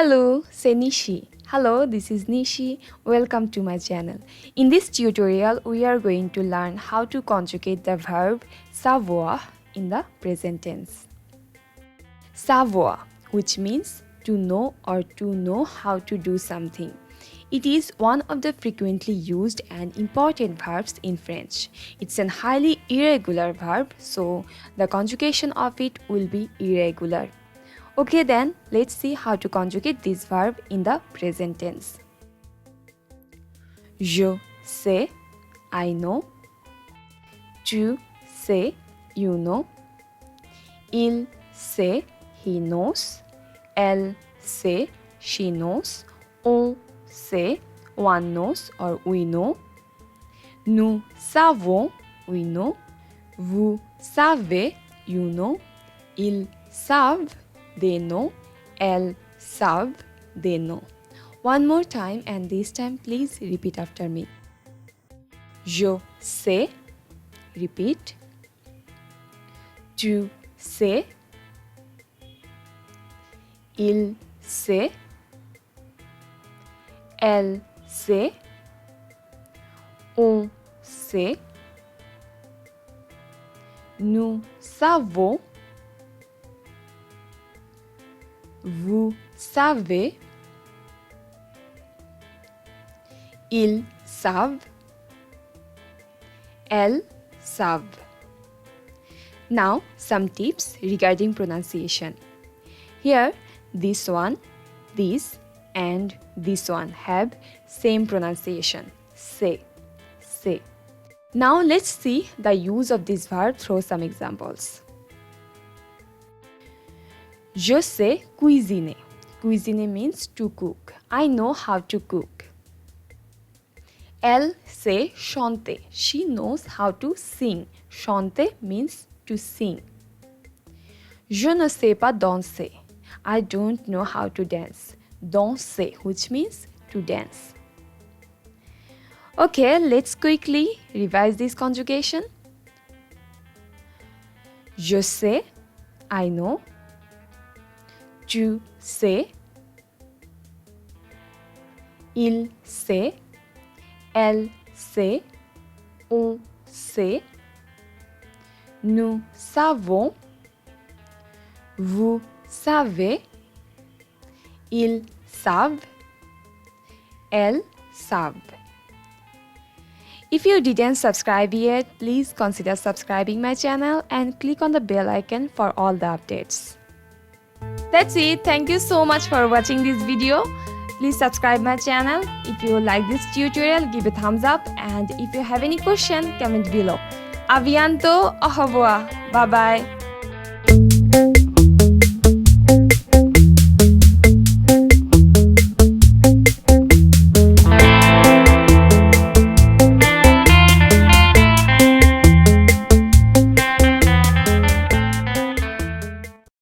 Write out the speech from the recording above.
Hello, say Nishi. Hello, this is Nishi. Welcome to my channel. In this tutorial, we are going to learn how to conjugate the verb savoir in the present tense. Savoir, which means to know or to know how to do something. It is one of the frequently used and important verbs in French. It's an highly irregular verb, so the conjugation of it will be irregular. Okay then, let's see how to conjugate this verb in the present tense. Je sais, I know. Tu sais, you know. Il sait, he knows. Elle sait, she knows. On sait, one knows or we know. Nous savons, we know. Vous savez, you know. Ils savent, they know. Elles savent, they know. One more time, and this time please repeat after me. Je sais, repeat. Tu sais. Il sait. Elle sait. On sait. Nous savons. Vous savez. Ils savent. Elles savent. Now, some tips regarding pronunciation. Here, this one, this, and this one have same pronunciation. Say, say. Now, let's see the use of this verb through some examples. Je sais cuisiner. Cuisiner means to cook. I know how to cook. Elle sait chanter. She knows how to sing. Chanter means to sing. Je ne sais pas danser. I don't know how to dance. Danser, which means to dance. Okay, let's quickly revise this conjugation. Je sais, I know. Tu sais. Il sait. Elle sait. On sait. Nous savons. Vous savez. Ils savent. Elles savent. If you didn't subscribe yet, please consider subscribing my channel and click on the bell icon for all the updates. That's it. Thank you so much for watching this video. Please subscribe my channel. If you like this tutorial, give a thumbs up, and if you have any question, comment below. A bientôt, au revoir. Bye bye.